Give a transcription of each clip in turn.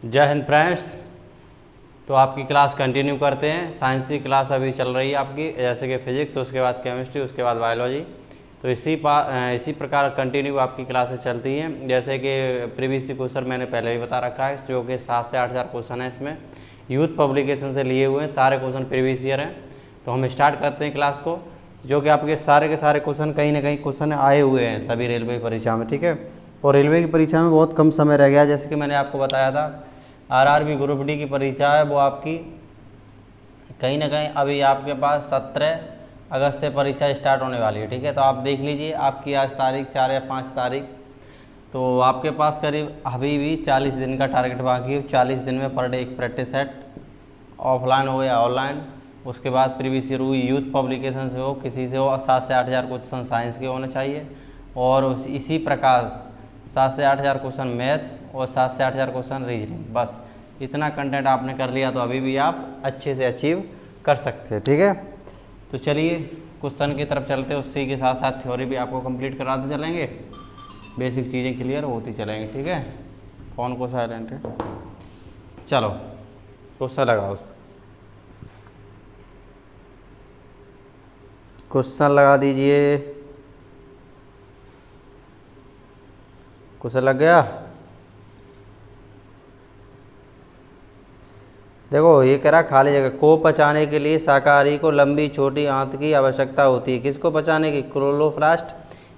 जय हिंद फ्रेंड्स। तो आपकी क्लास कंटिन्यू करते हैं। साइंस की क्लास अभी चल रही है आपकी, जैसे कि फिजिक्स, उसके बाद केमिस्ट्री, उसके बाद बायोलॉजी। तो इसी प्रकार कंटिन्यू आपकी क्लासेस चलती हैं। जैसे कि प्रीवियस क्वेश्चन मैंने पहले भी बता रखा है, जो कि 7 से 8 हज़ार क्वेश्चन है। इसमें यूथ पब्लिकेशन से लिए हुए हैं, सारे क्वेश्चन प्रीवियस ईयर हैं। तो हम स्टार्ट करते हैं क्लास को, जो कि आपके सारे के सारे क्वेश्चन कहीं ना कहीं क्वेश्चन आए हुए हैं सभी रेलवे की परीक्षा में, ठीक है। और रेलवे की परीक्षा में बहुत कम समय रह गया, जैसे कि मैंने आपको बताया था आरआरबी ग्रुप डी की परीक्षा है, वो आपकी कहीं ना कहीं अभी आपके पास 17 अगस्त से परीक्षा स्टार्ट होने वाली है, ठीक है। तो आप देख लीजिए, आपकी आज तारीख 4 या 5 तारीख, तो आपके पास करीब अभी भी 40 दिन का टारगेट बाकी है। 40 दिन में पर डे एक प्रैक्टिस सेट, ऑफलाइन हो या ऑनलाइन। उसके बाद प्रीवियस ईयर हुई यूथ पब्लिकेशन से हो, किसी से हो, 7 से 8 हज़ार क्वेश्चन साइंस के होने चाहिए। और इसी प्रकार 7 से 8 हज़ार क्वेश्चन मैथ और 7 से 8 हज़ार क्वेश्चन रीजनिंग। बस इतना कंटेंट आपने कर लिया तो अभी भी आप अच्छे से अचीव कर सकते हैं, ठीक है। तो चलिए क्वेश्चन की तरफ चलते हैं, उसी के साथ साथ थ्योरी भी आपको कंप्लीट कराते चलेंगे, बेसिक चीज़ें क्लियर होती चलेंगे, ठीक है। फ़ोन को साइलेंट है, चलो क्वेश्चन लगाओ। क्वेश्चन लगा दीजिए। क्वेश्चन लग गया। देखो ये कह रहा खाली जगह को पचाने के लिए शाकाहारी को लंबी छोटी आंत की आवश्यकता होती है। किसको पचाने की? क्लोरोप्लास्ट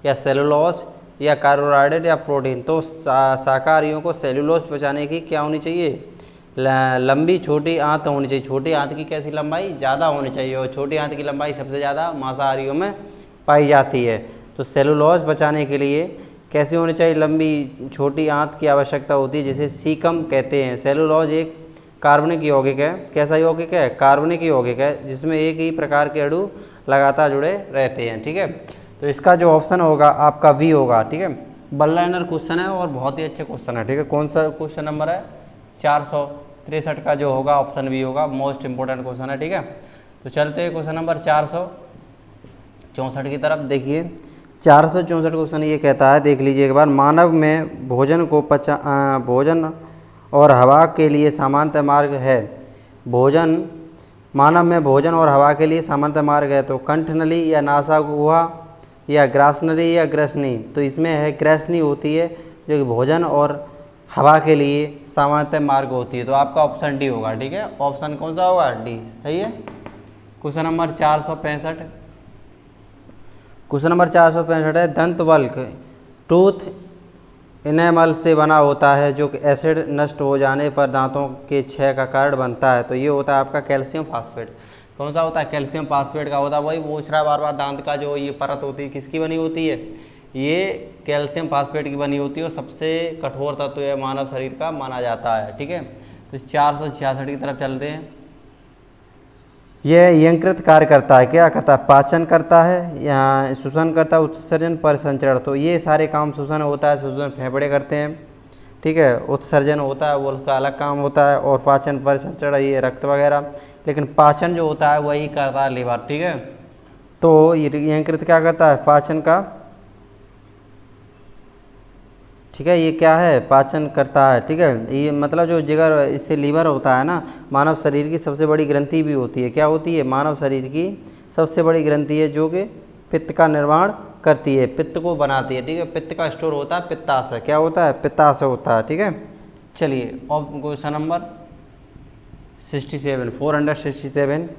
या सेलुलोज या कार्बोहाइड्रेट या प्रोटीन। तो शाकाहारियों को सेलुलोज पचाने की क्या होनी चाहिए? लंबी छोटी आंत होनी चाहिए। छोटी आंत की कैसी लंबाई? ज़्यादा होनी चाहिए, और छोटी आंत की लंबाई सबसे ज़्यादा मांसाहारियों में पाई जाती है। तो सेलुलोज पचाने के लिए कैसी होनी चाहिए? लंबी छोटी आंत की आवश्यकता होती है, जिसे सीकम कहते हैं। सेलुलोज एक कार्बनिक यौगिक है। कैसा यौगिक है? कार्बनिक यौगिक है, जिसमें एक ही प्रकार के अणु लगातार जुड़े रहते हैं, ठीक है। तो इसका जो ऑप्शन होगा आपका वी होगा, ठीक है। वन लाइनर क्वेश्चन है और बहुत ही अच्छे क्वेश्चन है, ठीक है। कौन सा क्वेश्चन नंबर है? 463 का जो होगा ऑप्शन बी होगा, मोस्ट इंपोर्टेंट क्वेश्चन है, ठीक है। तो चलते हैं क्वेश्चन नंबर 464 की तरफ। देखिए 464 क्वेश्चन ये कहता है, देख लीजिए एक बार। मानव में भोजन और हवा के लिए सामान्य मार्ग है। मानव में भोजन और हवा के लिए सामान्य मार्ग है। तो कंठनली या नासा गुहा या ग्रासनली या ग्रसनी। तो इसमें है ग्रसनी होती है, जो कि भोजन और हवा के लिए सामान्य मार्ग होती है। तो आपका ऑप्शन डी होगा, ठीक है। ऑप्शन कौन सा होगा? डी, सही है। Question number 465। क्वेश्चन नंबर 465 है, दंत वल्क टूथ इनेमल से बना होता है, जो कि एसिड नष्ट हो जाने पर दांतों के क्षय का कारण बनता है। तो ये होता है आपका कैल्शियम फास्फेट। कौन सा होता है? कैल्शियम फास्फेट का होता है। वही पूछ रहा है बार बार, दांत का जो ये परत होती है किसकी बनी होती है? ये कैल्शियम फास्फेट की बनी होती है, और सबसे कठोर तत्व है मानव शरीर का माना जाता है, ठीक है। तो 466 की तरफ चलते हैं। यह यंकृत कार्य करता है, क्या करता है? पाचन करता है, या श्वसन करता है, उत्सर्जन, परिसंचरण। तो ये सारे काम श्वसन होता है, श्वसन फेफड़े करते हैं, ठीक है। उत्सर्जन होता है वो उसका अलग काम होता है, और पाचन, परिसंचरण ये रक्त वगैरह। लेकिन पाचन जो होता है वही करता है लीवर, ठीक है। तो ये यंकृत क्या करता है? पाचन का, ठीक है। ये क्या है? पाचन करता है, ठीक है। ये मतलब जो जिगर, इससे लीवर होता है ना, मानव शरीर की सबसे बड़ी ग्रंथि भी होती है। क्या होती है? मानव शरीर की सबसे बड़ी ग्रंथि है, जो कि पित्त का निर्माण करती है, पित्त को बनाती है, ठीक है। पित्त का स्टोर होता है पित्ताशय। क्या होता है? पित्ताशय होता है, ठीक है। चलिए और क्वेश्चन नंबर 67, 467।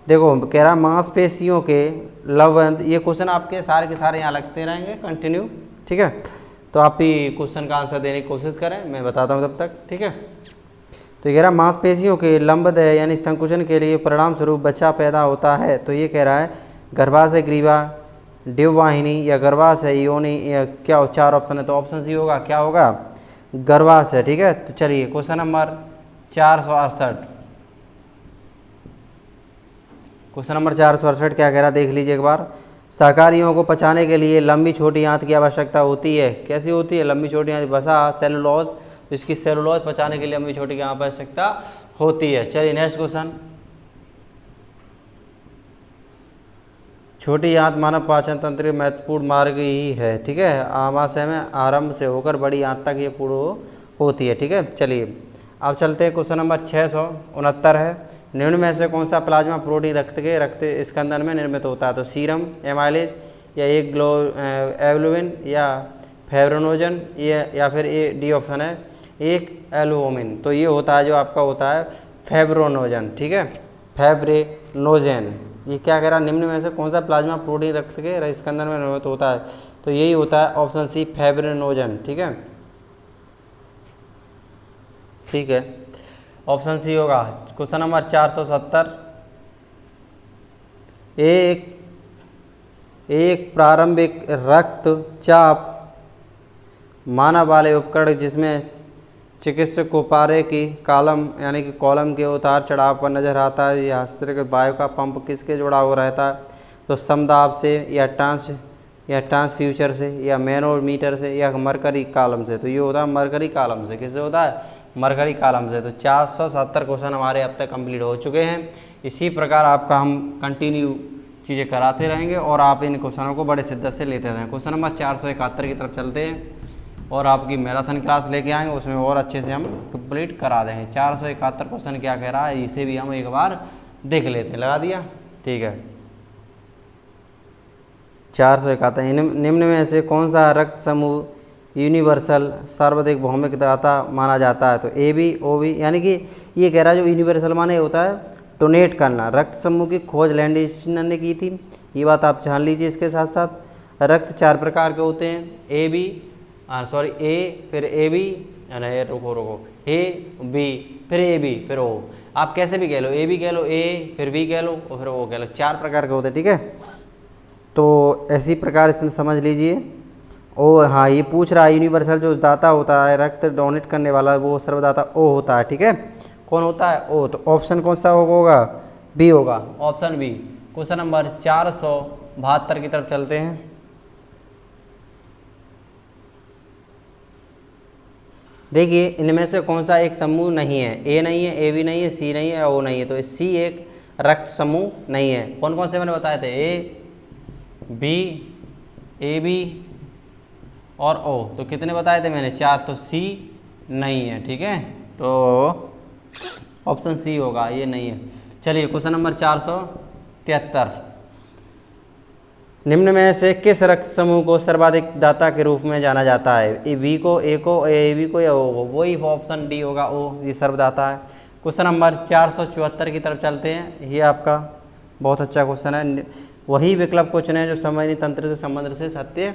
देखो कह रहा मांसपेशियों के लवण। ये क्वेश्चन आपके सारे के सारे यहाँ लगते रहेंगे कंटिन्यू, ठीक है। तो आप भी क्वेश्चन का आंसर देने की कोशिश करें, मैं बताता हूँ तब तक, ठीक है। तो ये कह रहा है मांसपेशियों के लंबदय यानी संकुचन के लिए परिणाम स्वरूप बच्चा पैदा होता है। तो ये कह रहा है गर्भाशय ग्रीवा, डिववाहिनी या गर्भाशय योनि, या क्या? 4 ऑप्शन है, तो ऑप्शन सी होगा। क्या होगा? गर्भाशय, ठीक है। तो चलिए क्वेश्चन नंबर 468। क्वेश्चन नंबर 468 क्या कह रहा है, देख लीजिए एक बार। शाकाहारियों को पचाने के लिए लंबी छोटी आंत की आवश्यकता होती है। कैसी होती है? लंबी छोटी आंत, वसा, सेलुलोज। इसकी सेलुलोज पचाने के लिए लंबी छोटी की आवश्यकता होती है। चलिए नेक्स्ट क्वेश्चन। छोटी आंत मानव पाचन तंत्र के महत्वपूर्ण मार्ग ही है, ठीक है। आमाशय में आरंभ से होकर बड़ी आंत तक ये पूर्ण होती है, ठीक है। चलिए अब चलते हैं क्वेश्चन नंबर 669 है। निम्न में से कौन सा प्लाज्मा प्रोटीन रक्त स्कंदन में निर्मित होता है? तो सीरम, एमाइलेज, या एक एब्लोबिन, या फाइब्रिनोजन, या फिर ए डी ऑप्शन है एक एल्बुमिन। तो ये होता है जो आपका होता है फाइब्रिनोजन, ठीक है, फाइब्रिनोजन। ये क्या कह रहा है? निम्न में से कौन सा प्लाज्मा प्रोटीन रक्त के स्कंदन में निर्मित होता है? तो यही होता है ऑप्शन सी फाइब्रिनोजन, ठीक है, ठीक है, ऑप्शन सी होगा। क्वेश्चन नंबर 470, एक प्रारंभिक रक्तचाप मानव वाले उपकरण जिसमें चिकित्सक को पारे की कॉलम यानी कि कॉलम के उतार चढ़ाव पर नजर आता है। यह हस्तगत वायु का पंप किसके जुड़ा हुआ रहता है? तो समदाब से, या ट्रांसफ्यूचर से, या मैनोमीटर से, या मरकरी कॉलम से। तो ये होता है मरकरी कॉलम से। किससे होता है? मरकरी कॉलम से। तो 470 क्वेश्चन हमारे अब तक कंप्लीट हो चुके हैं। इसी प्रकार आपका हम कंटिन्यू चीज़ें कराते रहेंगे और आप इन क्वेश्चनों को बड़े शिद्दत से लेते रहें। क्वेश्चन नंबर 471 की तरफ चलते हैं और आपकी मैराथन क्लास लेके आएंगे, उसमें और अच्छे से हम कंप्लीट करा देंगे। 471 क्वेश्चन क्या कह रहा है इसे भी हम एक बार देख लेते हैं। लगा दिया, ठीक है। 471, निम्न में से कौन सा रक्त समूह यूनिवर्सल सर्वाधिक भौमिक दाता माना जाता है? तो ए बी ओ बी, यानी कि ये कह रहा है जो यूनिवर्सल माने होता है डोनेट करना। रक्त समूह की खोज लैंडिसन ने की थी, ये बात आप जान लीजिए। इसके साथ साथ रक्त 4 प्रकार के होते हैं, ए बी ए, फिर ए बी, रुको ए बी, फिर ए बी, फिर ओ। आप कैसे भी कह लो, ए बी कह लो, ए फिर बी कह लो और फिर ओ कह लो। 4 प्रकार के होते हैं, ठीक है। तो ऐसी प्रकार इसमें समझ लीजिए। ओ हाँ, ये पूछ रहा है यूनिवर्सल जो दाता होता है रक्त डोनेट करने वाला वो सर्वदाता ओ होता है, ठीक है। कौन होता है? ओ। तो ऑप्शन कौन सा होगा? बी होगा, ऑप्शन बी। क्वेश्चन नंबर 472 की तरफ चलते हैं। देखिए इनमें से कौन सा एक समूह नहीं है? ए नहीं है, ए बी नहीं है, सी नहीं है, ओ नहीं है। तो सी एक रक्त समूह नहीं है। कौन कौन से मैंने बताए थे? ए बी, ए बी और ओ। तो कितने बताए थे मैंने? 4। तो सी नहीं है, ठीक है। तो ऑप्शन सी होगा, ये नहीं है। चलिए क्वेश्चन नंबर 473, निम्न में से किस रक्त समूह को सर्वाधिक दाता के रूप में जाना जाता है? ए बी को, ए को, ए बी को, या ओ को? वही ऑप्शन डी होगा, ओ, ये सर्वदाता है। क्वेश्चन नंबर 474 की तरफ चलते हैं। ये आपका बहुत अच्छा क्वेश्चन है। वही विकल्प को चुनें जो संवहनी तंत्र से संबंध से सत्य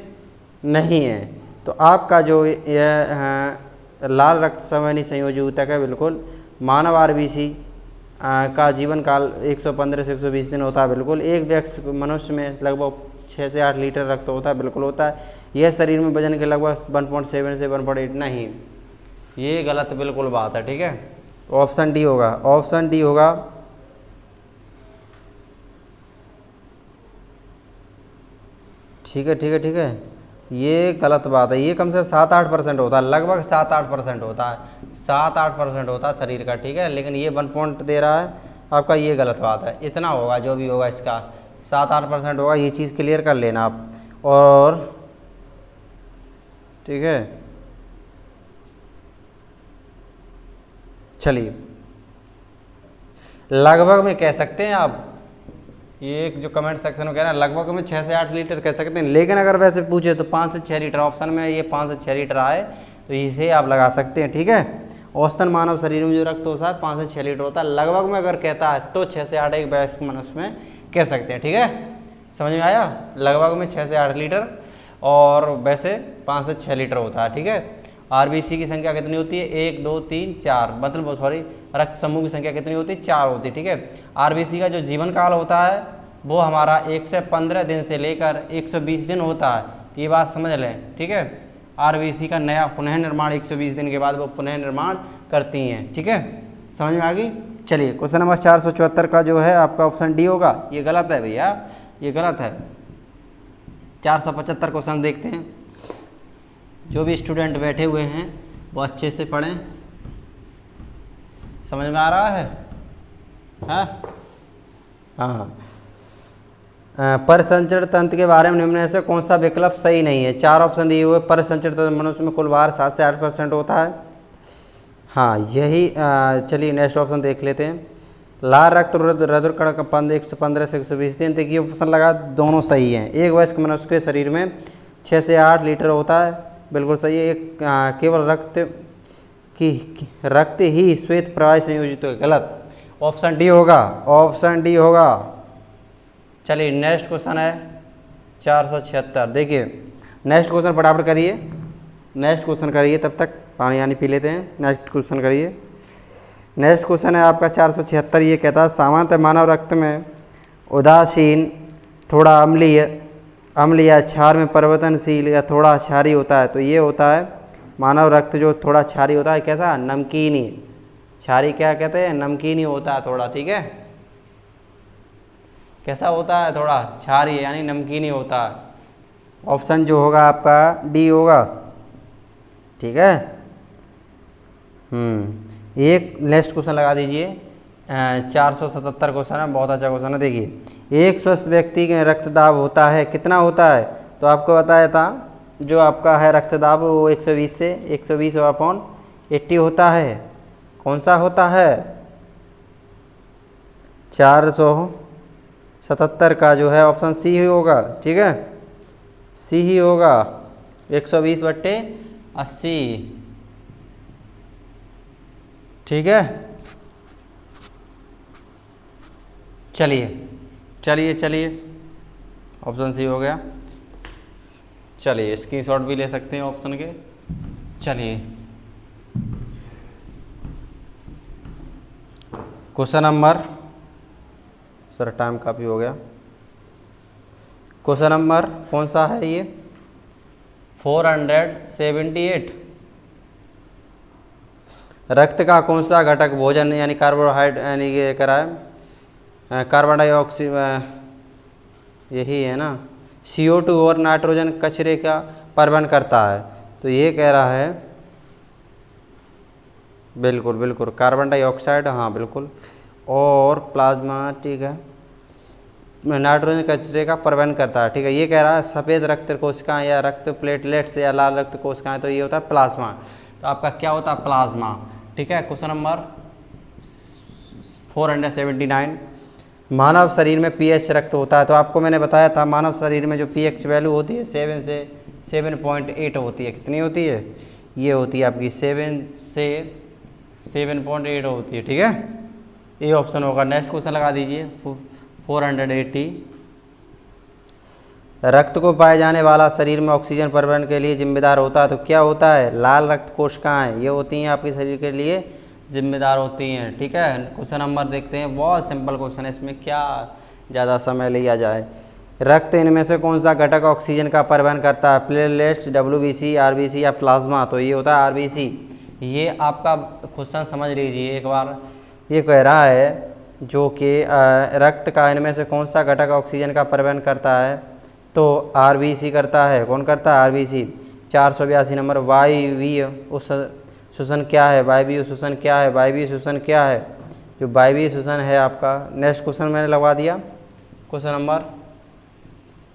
नहीं है। तो आपका जो यह लाल रक्त संवहनी संयोजी ऊतक है, बिल्कुल मानव आरबीसी का जीवन काल 115 से 120 दिन होता है, बिल्कुल। एक व्यक्ति मनुष्य में लगभग 6 से 8 लीटर रक्त होता है, बिल्कुल होता है। यह शरीर में वजन के लगभग 1.7 से 1.8 नहीं, ये गलत बिल्कुल बात है, ठीक है। ऑप्शन डी होगा, ऑप्शन डी होगा। ठीक है, ठीक है, ठीक है, ये गलत बात है। ये कम से कम 7-8% होता है, लगभग 7-8% होता है, 7-8% होता है शरीर का, ठीक है। लेकिन ये 1 पॉइंट दे रहा है आपका, ये गलत बात है। इतना होगा जो भी होगा इसका 7-8% होगा, ये चीज़ क्लियर कर लेना आप। और ठीक है, चलिए लगभग में कह सकते हैं आप, ये एक जो कमेंट सेक्शन में कह रहे हैं लगभग में 6 से 8 लीटर कह सकते हैं। लेकिन अगर वैसे पूछे तो 5 से 6 लीटर, ऑप्शन में ये 5 से 6 लीटर आए तो इसे आप लगा सकते हैं, ठीक है। औसतन मानव शरीर में जो रक्त होता है 5 से 6 लीटर होता है। लगभग में अगर कहता है तो 6 से 8 एक वयस्क मनुष्य में कह सकते हैं, ठीक है। समझ में आया? लगभग में 6 से 8 लीटर और वैसे 5 से 6 लीटर होता है, ठीक है। आरबीसी की संख्या कितनी होती है? 1, 2, 3, 4, मतलब सॉरी रक्त समूह की संख्या कितनी होती है? 4 होती है, ठीक है। आरबीसी का जो जीवन काल होता है वो हमारा 115 दिन से लेकर 120 दिन होता है, ये बात समझ लें, ठीक है। आरबीसी का नया पुनः निर्माण 120 दिन के बाद वो पुनः निर्माण करती हैं, ठीक है। समझ में आ गई? चलिए क्वेश्चन नंबर 474 का जो है आपका ऑप्शन डी होगा, ये गलत है भैया, ये गलत है। 475 क्वेश्चन देखते हैं। जो भी स्टूडेंट बैठे हुए हैं वो अच्छे से पढ़ें, समझ में आ रहा है? हाँ। परिसंचरण तंत्र के बारे में निम्न में से कौन सा विकल्प सही नहीं है? 4 ऑप्शन दिए हुए। परिसंचरण तंत्र मनुष्य में कुल भार 7 से 8% होता है। हाँ यही। चलिए नेक्स्ट ऑप्शन देख लेते हैं। लाल रक्त रक्तकण का 115 से 120 दिन। देखिए ऑप्शन लगा, दोनों सही हैं। एक वयस्क मनुष्य के शरीर में 6 से 8 लीटर होता है, बिल्कुल सही है। एक केवल रक्त ही श्वेत प्रवाह से संयोजित है, गलत। ऑप्शन डी होगा, ऑप्शन डी होगा। चलिए नेक्स्ट क्वेश्चन है 476। देखिए नेक्स्ट क्वेश्चन फटाफट करिए, नेक्स्ट क्वेश्चन करिए, तब तक पानी आनी पी लेते हैं। नेक्स्ट क्वेश्चन करिए। नेक्स्ट क्वेश्चन है आपका 476। ये कहता है सामान्यतः मानव रक्त में उदासीन, थोड़ा अम्ल या क्षार में परिवर्तनशील या थोड़ा क्षारी होता है। तो ये होता है मानव रक्त जो थोड़ा क्षारी होता है, कैसा? नमकीनी। क्षारी क्या कहते हैं? नमकीनी होता है थोड़ा, ठीक है। कैसा होता है? थोड़ा क्षारी यानी नमकीनी होता है। ऑप्शन जो होगा आपका डी होगा, ठीक है। एक नेक्स्ट क्वेश्चन लगा दीजिए। 477 क्वेश्चन है, बहुत अच्छा क्वेश्चन है। देखिए एक स्वस्थ व्यक्ति के रक्तदाब होता है, कितना होता है? तो आपको बताया था जो आपका है रक्तदाब वो 120 से 120/80 होता है। कौन सा होता है? 477 का जो है ऑप्शन सी ही होगा, ठीक है, सी ही होगा, 120/80, ठीक है। चलिए चलिए चलिए, ऑप्शन सी हो गया। चलिए स्क्रीनशॉट भी ले सकते हैं ऑप्शन के। चलिए क्वेश्चन नंबर, सर टाइम काफ़ी हो गया। क्वेश्चन नंबर कौन सा है ये? 478। रक्त का कौन सा घटक भोजन यानी कार्बोहाइड्रेट यानी ये कराए कार्बन डाइऑक्साइड, यही है ना, CO2 और नाइट्रोजन कचरे का परिवहन करता है। तो ये कह रहा है बिल्कुल बिल्कुल कार्बन डाइऑक्साइड, हाँ बिल्कुल, और प्लाज्मा, ठीक है, नाइट्रोजन कचरे का परिवहन करता है, ठीक है। ये कह रहा है सफ़ेद रक्त कोशिकाएं या रक्त प्लेटलेट्स या लाल रक्त कोशिकाएं, तो ये होता है प्लाज्मा। तो आपका क्या होता है? प्लाज्मा, ठीक है। Question number 479। मानव शरीर में pH रक्त होता है। तो आपको मैंने बताया था मानव शरीर में जो pH वैल्यू होती है 7 से 7.8 होती है। कितनी होती है? ये होती है आपकी 7 से 7.8 होती है, ठीक है। ये ऑप्शन होगा। नेक्स्ट क्वेश्चन लगा दीजिए 480। रक्त को पाए जाने वाला शरीर में ऑक्सीजन परिवहन के लिए जिम्मेदार होता है। तो क्या होता है? लाल रक्त कोशिकाएं, ये होती हैं आपके शरीर के लिए जिम्मेदार होती हैं, ठीक है। क्वेश्चन नंबर देखते हैं, बहुत सिंपल क्वेश्चन है, इसमें क्या ज़्यादा समय लिया जाए। रक्त इनमें से कौन सा घटक ऑक्सीजन का परिवहन करता है? प्लेटलेट्स, WBC, RBC या प्लाज्मा? तो ये होता है RBC। ये आपका क्वेश्चन समझ लीजिए एक बार। ये कह रहा है जो कि रक्त का इनमें से कौन सा घटक ऑक्सीजन का परिवहन करता है? तो RBC करता है। कौन करता है? RBC। 482 नंबर, वायवीय श्वसन क्या है? वायवीय श्वसन क्या है? वायवीय श्वसन क्या है? जो वायवीय श्वसन है आपका, नेक्स्ट क्वेश्चन मैंने लगवा दिया। क्वेश्चन नंबर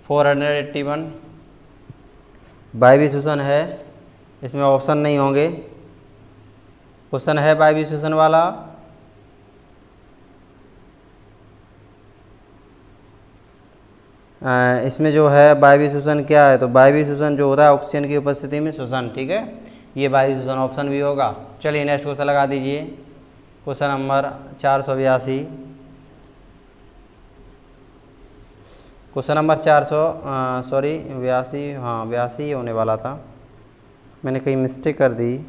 481 वायवीय श्वसन है, इसमें ऑप्शन नहीं होंगे। क्वेश्चन है वायवीय श्वसन वाला। इसमें जो है वायवीय श्वसन क्या है? तो वायवीय श्वसन जो होता है ऑक्सीजन की उपस्थिति में श्वसन, ठीक है। ये वायवीय श्वसन ऑप्शन भी होगा। चलिए नेक्स्ट क्वेश्चन लगा दीजिए। Question number 482। क्वेश्चन नंबर 82, हाँ 82 होने वाला था, मैंने कहीं मिस्टेक कर दी।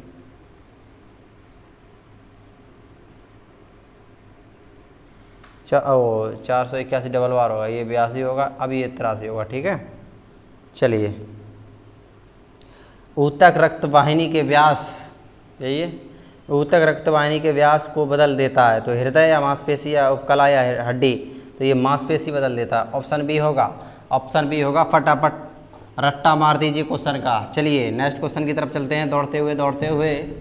ओ 481 डबल बार होगा, ये 82 होगा, अभी ये 83 होगा, ठीक है। चलिए ऊतक रक्त वाहिनी के व्यास, यही ऊतक रक्त वाहिनी के व्यास को बदल देता है। तो हृदय या मांसपेशी या उपकला या हड्डी? तो ये मांसपेशी बदल देता है। ऑप्शन बी होगा, ऑप्शन बी होगा। फटाफट रट्टा मार दीजिए क्वेश्चन का। चलिए नेक्स्ट क्वेश्चन की तरफ चलते हैं, दौड़ते हुए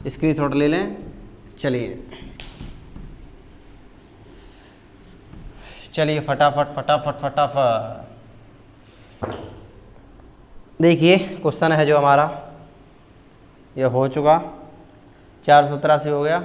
स्क्रीनशॉट ले लें। चलिए फटाफट देखिए क्वेश्चन है जो हमारा ये हो चुका। 483 हो गया।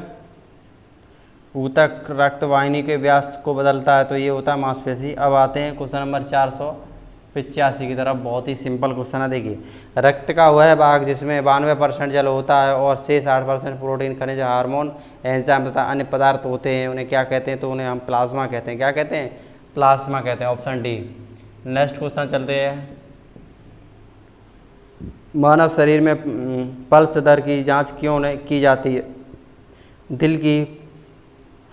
ऊतक रक्त वाहिनी के व्यास को बदलता है, तो ये होता है मांसपेशी। अब आते हैं क्वेश्चन नंबर 485 की तरफ। बहुत ही सिंपल क्वेश्चन है। देखिए, रक्त का वह भाग जिसमें 92% जल होता है और शेष 8% प्रोटीन, खनिज, हार्मोन, एंजाइम तथा अन्य पदार्थ होते हैं, उन्हें क्या कहते हैं? तो उन्हें हम प्लाज्मा कहते हैं। क्या कहते हैं? प्लाज्मा कहते हैं। Option D. नेक्स्ट क्वेश्चन चलते हैं। मानव शरीर में पल्स दर की जांच क्यों नहीं की जाती है? दिल की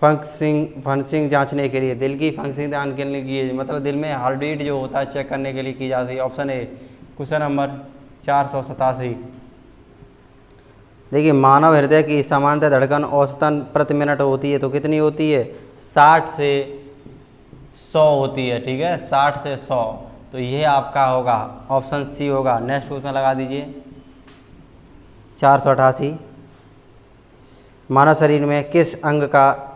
फंक्शनिंग जांचने के लिए। दिल की फंक्शनिंग जांचने के लिए, मतलब दिल में हार्ट बीट जो होता है चेक करने के लिए की जाती है। Option A. Question number 487। देखिए, मानव हृदय की सामान्यतः धड़कन औसतन प्रति मिनट होती है, तो कितनी होती है? 60 से 100 होती है। ठीक है, 60 से 100। तो ये आपका होगा ऑप्शन सी होगा। नेक्स्ट क्वेश्चन लगा दीजिए 488। मानव शरीर में किस अंग का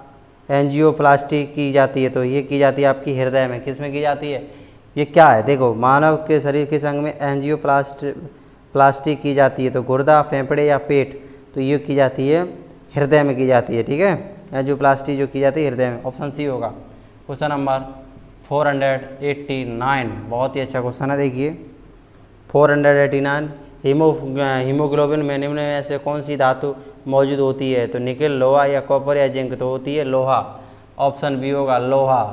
एंजियोप्लास्टी की जाती है? तो ये की जाती है आपकी हृदय में। किस में की जाती है? ये क्या है? देखो, मानव के शरीर किस अंग में एंजियोप्लास्टी की जाती है? तो गुर्दा, फेफड़े या पेट? तो ये की जाती है हृदय में की जाती है। ठीक है, एंजियोप्लास्टी जो की जाती है हृदय में। ऑप्शन सी होगा। Question number 489। बहुत ही अच्छा क्वेश्चन है। देखिए, 489। हीमोग्लोबिन में निम्न में से कौन सी धातु मौजूद होती है? तो निकेल, लोहा या कॉपर या जिंक? तो होती है लोहा। ऑप्शन बी होगा लोहा।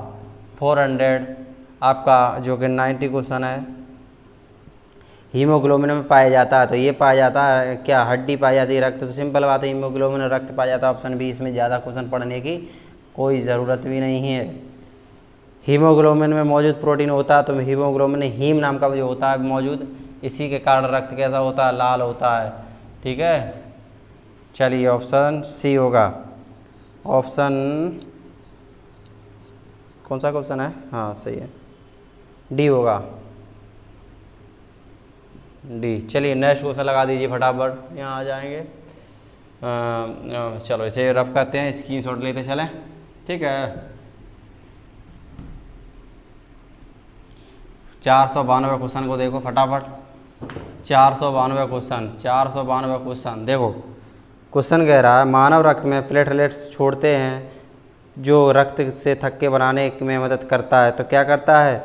400 आपका जो कि 90 क्वेश्चन है। हीमोग्लोबिन में पाया जाता है, तो ये पाया जाता है क्या? हड्डी पाई जाती है, रक्त? तो सिंपल बात है, हीमोग्लोबिन में रक्त पाया जाता है। Option B. इसमें ज़्यादा क्वेश्चन पढ़ने की कोई ज़रूरत भी नहीं है। हीमोग्लोबिन में मौजूद प्रोटीन होता है, तो हीमोग्लोबिन हीम नाम का जो होता है मौजूद, इसी के कारण रक्त कैसा होता है? लाल होता है। ठीक है, चलिए ऑप्शन सी होगा। ऑप्शन कौन सा क्वेश्चन है? हाँ सही है, डी होगा, डी। चलिए नेक्स्ट क्वेश्चन लगा दीजिए फटाफट, यहाँ आ जाएंगे। चलो इसे रफ करते हैं, स्क्रीनशॉट लेते चलें। ठीक है, 492 क्वेश्चन को देखो फटाफट। 492 क्वेश्चन देखो। क्वेश्चन कह रहा है, मानव रक्त में प्लेटलेट्स छोड़ते हैं जो रक्त से थक्के बनाने में मदद करता है, तो क्या करता है?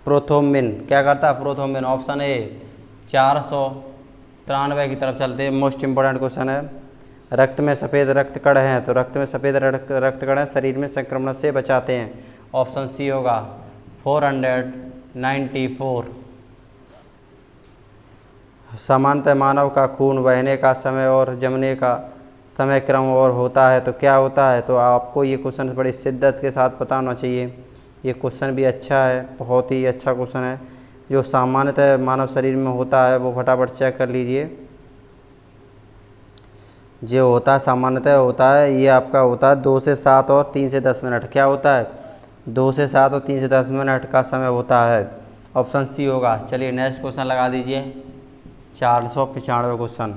प्रोथ्रोम्बिन। क्या करता है? प्रोथ्रोम्बिन। Option A. 493 की तरफ चलते हैं। मोस्ट इंपॉर्टेंट क्वेश्चन है। रक्त में सफ़ेद रक्त कण हैं, तो रक्त में सफ़ेद रक्त कण शरीर में संक्रमण से बचाते हैं। ऑप्शन सी होगा। 494। सामान्यतः मानव का खून बहने का समय और जमने का समय क्रम और होता है, तो क्या होता है? तो आपको ये क्वेश्चन बड़ी शिद्दत के साथ पता होना चाहिए। ये क्वेश्चन भी अच्छा है, बहुत ही अच्छा क्वेश्चन है। जो सामान्यतः मानव शरीर में होता है वो फटाफट चेक कर लीजिए। जो होता है सामान्यतः होता है, ये आपका होता है 2 से 7 और 3 से 10 मिनट। क्या होता है? 2 से 7 और 3 से 10 मिनट का समय होता है। ऑप्शन सी होगा। चलिए नेक्स्ट क्वेश्चन लगा दीजिए 495 क्वेश्चन।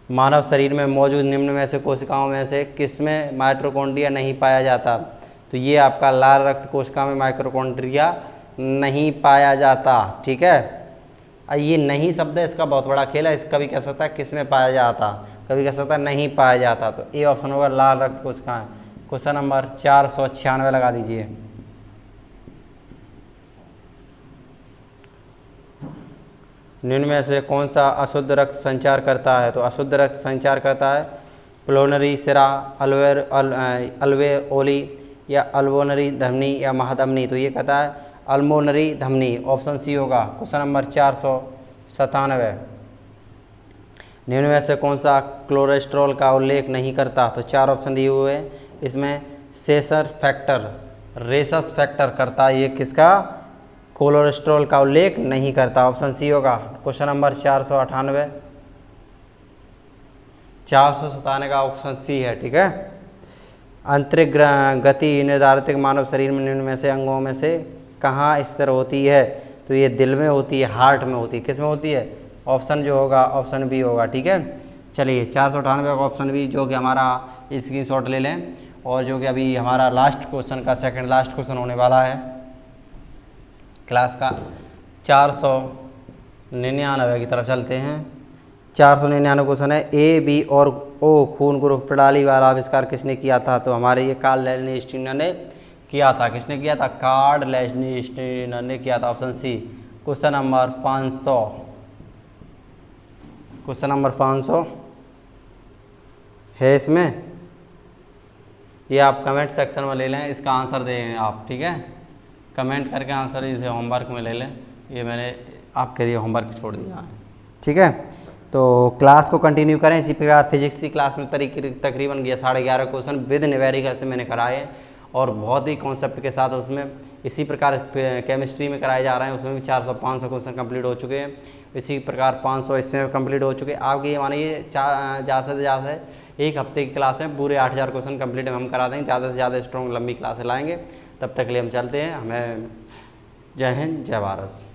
मानव शरीर में मौजूद निम्न में से कोशिकाओं में से किसमें माइटोकॉन्ड्रिया नहीं पाया जाता? तो ये आपका लाल रक्त कोशिका में माइटोकॉन्ड्रिया नहीं पाया जाता। ठीक है, ये नहीं शब्द है, इसका बहुत बड़ा खेल है। इस कभी कह सकता है किसमें पाया जाता, कभी कह सकता है नहीं पाया जाता। तो ए ऑप्शन होगा, लाल रक्त कोशिकाएं। क्वेश्चन नंबर 496 लगा दीजिए। निम्न में से कौन सा अशुद्ध रक्त संचार करता है? तो अशुद्ध रक्त संचार करता है प्लोनरी सिरा, अल्वेओली या अल्वोनरी धमनी या महाधमनी? तो ये कहता है अल्मोनरी धमनी। ऑप्शन सी होगा। Question number 497। निम्न में से कौन सा कोलेस्ट्रॉल का उल्लेख नहीं करता? तो 4 ऑप्शन दिए हुए हैं। इसमें सेसर फैक्टर, रेसस फैक्टर करता है। ये किसका? कोलेस्ट्रॉल का उल्लेख नहीं करता। ऑप्शन सी होगा। Question number 498। 497 का ऑप्शन सी है। ठीक है, आंतरिक गति निर्धारित मानव शरीर में निम्न में से अंगों में से कहाँ स्थिर होती है? तो ये दिल में होती है, हार्ट में होती है। किस में होती है? ऑप्शन जो होगा ऑप्शन बी होगा। ठीक है, चलिए 498 का ऑप्शन बी, जो कि हमारा स्क्रीनशॉट ले लें, और जो कि अभी हमारा लास्ट क्वेश्चन का सेकंड लास्ट क्वेश्चन होने वाला है क्लास का। 499 की तरफ चलते हैं। 499 क्वेश्चन है। ए, बी और ओ खून ग्रुप प्रणाली वाला आविष्कार किसने किया था? तो हमारे ये कार्ल लैंडस्टीनर ने किया था। किसने किया था? कार्ल लैंडस्टीनर ने किया था। Option C. Question number 500, question number 500 है इसमें, ये आप कमेंट सेक्शन में ले लें, इसका आंसर दें आप, ठीक है। कमेंट करके आंसर इसे होमवर्क में ले लें, ये मैंने आपके लिए होमवर्क छोड़ दिया है, ठीक है। तो क्लास को कंटिन्यू करें। इसी प्रकार फिजिक्स की क्लास में तकरीबन 11:30 क्वेश्चन विद न्यूमेरिकल से मैंने कराए हैं और बहुत ही कॉन्सेप्ट के साथ उसमें। इसी प्रकार केमिस्ट्री में कराए जा रहे हैं, उसमें भी 400-500 क्वेश्चन कंप्लीट हो चुके हैं। इसी प्रकार 500 इसमें कंप्लीट हो चुके हैं। आपकी ये मानिए ज़्यादा से ज़्यादा एक हफ्ते की क्लास में पूरे 8000 क्वेश्चन कंप्लीट हम करा देंगे। ज़्यादा से ज़्यादा स्ट्रॉन्ग लंबी क्लासें लाएंगे। तब तक के लिए हम चलते हैं। हमें जय हिंद, जय भारत।